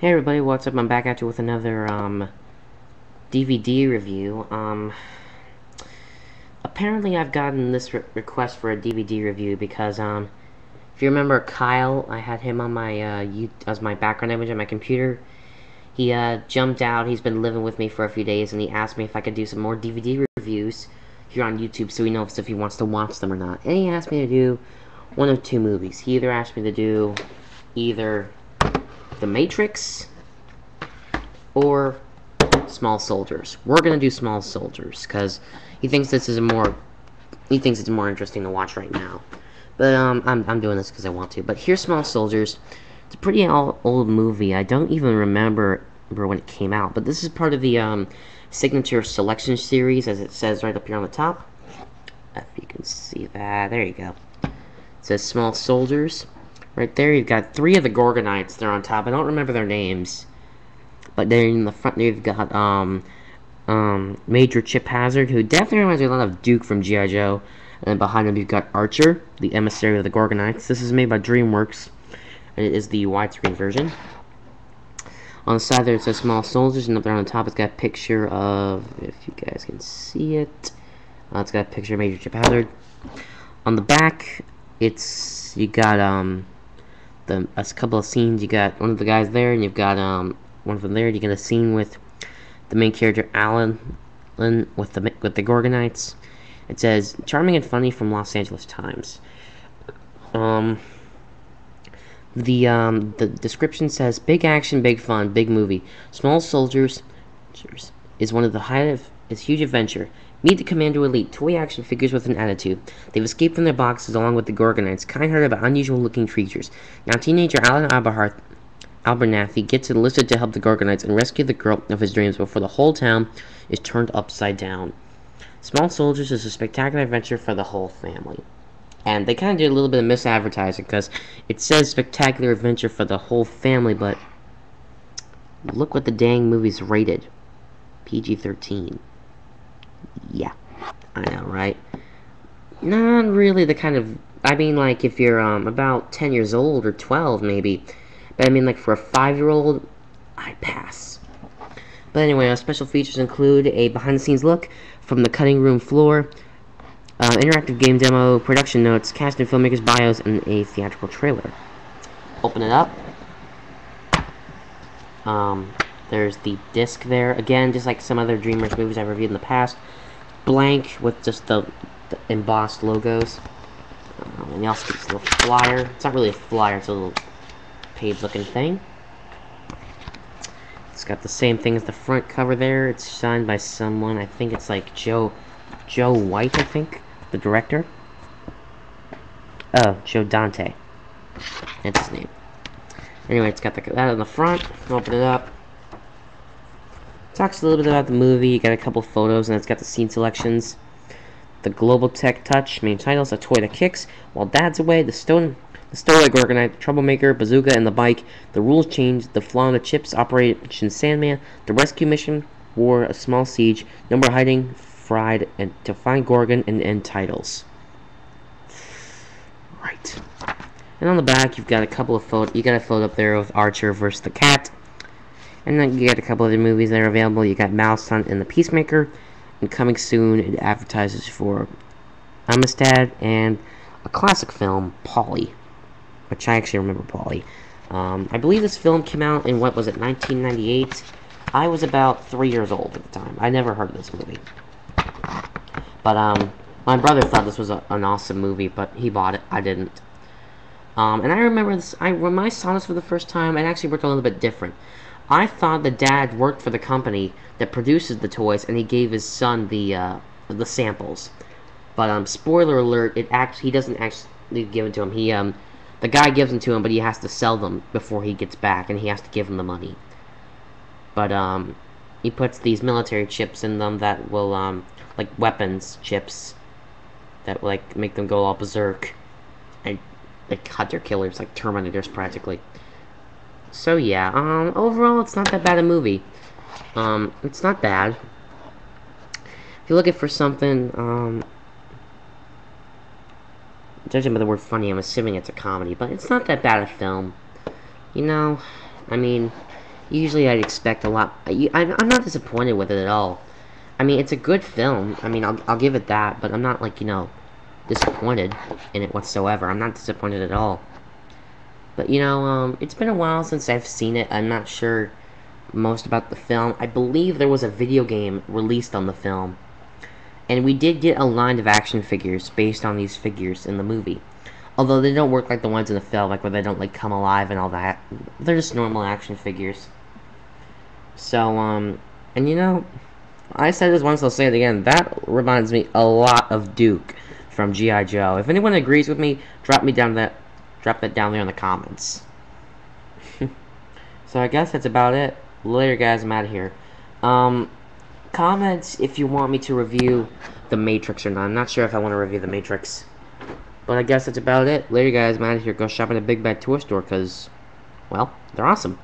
Hey everybody, what's up? I'm back at you with another DVD review. Apparently I've gotten this request for a DVD review because if you remember Kyle, I had him on my as my background image on my computer. He jumped out. He's been living with me for a few days, and he asked me if I could do some more DVD reviews here on YouTube, so he knows if he wants to watch them or not. And he asked me to do one of two movies. He either asked me to do either The Matrix or Small Soldiers. We're gonna do Small Soldiers because he thinks it's more interesting to watch right now. But I'm doing this because I want to. But here's Small Soldiers. It's a pretty old movie. I don't even remember when it came out. But this is part of the signature selection series, as it says right up here on the top. If you can see that, there you go. It says Small Soldiers. Right there, you've got 3 of the Gorgonites. They're on top. I don't remember their names. But then in the front, you've got Major Chip Hazard, who definitely reminds me a lot of Duke from GI Joe. And then behind him, you've got Archer, the emissary of the Gorgonites. This is made by DreamWorks, and it is the widescreen version. On the side there, it says Small Soldiers, and up there on the top, it's got a picture of, if you guys can see it, it's got a picture of Major Chip Hazard. On the back, you got a couple of scenes. You got one of the guys there, and you've got one from there. You get a scene with the main character Alan with the Gorgonites. It says charming and funny from Los Angeles Times. The description says big action, big fun, big movie. Small Soldiers is one of the highlights. It's a huge adventure. Meet the Commando Elite, toy action figures with an attitude. They've escaped from their boxes along with the Gorgonites, kind-hearted but unusual-looking creatures. Now, teenager Alan Abernathy gets enlisted to help the Gorgonites and rescue the girl of his dreams before the whole town is turned upside down. Small Soldiers is a spectacular adventure for the whole family. And they kind of did a little bit of misadvertising because it says spectacular adventure for the whole family, but look what the dang movie's rated. PG-13. Yeah, I know, right? Not really the kind of... I mean, like, if you're about 10 years old or 12, maybe. But I mean, like, for a 5-year-old, I'd pass. But anyway, special features include a behind-the-scenes look from the cutting room floor, interactive game demo, production notes, cast and filmmakers' bios, and a theatrical trailer. Open it up. There's the disc there. Again, just like some other DreamWorks movies I've reviewed in the past. Blank with just the embossed logos. And you also get this little flyer. It's not really a flyer, it's a little page-looking thing. It's got the same thing as the front cover there. It's signed by someone. I think it's like Joe White, I think, the director. Oh, Joe Dante. That's his name. Anyway, it's got that on the front. Open it up. Talks a little bit about the movie. You got a couple photos, and it's got the scene selections. The Global Tech Touch, main titles, a toy that kicks. While Dad's away, the Stowaway Gorgonite, the Troublemaker, Bazooka, and the Bike. The rules change. The Flaw on the Chips, Operation Sandman, the Rescue Mission, War, a Small Siege, Number Hiding, Fried, and To Find Gorgon, and end titles. Right. And on the back, you've got a couple of photos. You got a photo up there with Archer versus the Cat. And then you got a couple other movies that are available. You got Mouse Hunt and The Peacemaker. And coming soon, it advertises for Amistad and a classic film, Polly. Which I actually remember Polly. I believe this film came out in, what was it, 1998? I was about 3 years old at the time. I never heard of this movie. But, my brother thought this was an awesome movie, but he bought it. I didn't. And I remember this, when I saw this for the first time, it actually worked a little bit different. I thought the dad worked for the company that produces the toys, and he gave his son the samples. But spoiler alert, he doesn't actually give it to him. The guy gives them to him, but he has to sell them before he gets back, and he has to give him the money. But he puts these military chips in them that will like weapons chips that will, like, make them go all berserk and like hunter killers, like Terminators practically. So yeah, overall it's not that bad a movie. It's not bad. If you're looking for something, judging by the word funny, I'm assuming it's a comedy, but it's not that bad a film. You know, I mean, Usually I'd expect a lot. I'm not disappointed with it at all. I mean, it's a good film. I mean, I'll give it that, but I'm not, like, disappointed in it whatsoever. I'm not disappointed at all. But, it's been a while since I've seen it. I'm not sure most about the film. I believe there was a video game released on the film. And we did get a line of action figures based on these figures in the movie. Although they don't work like the ones in the film, like where they don't, like, come alive and all that. They're just normal action figures. So, and I said this once, I'll say it again. That reminds me a lot of Duke from GI Joe. If anyone agrees with me, drop that down there in the comments. So I guess that's about it. Later, guys. I'm out of here. Comments if you want me to review The Matrix or not. I'm not sure if I want to review The Matrix. But I guess that's about it. Later, guys. I'm out of here. Go shop in a Big Bad Toy Store because, well, they're awesome.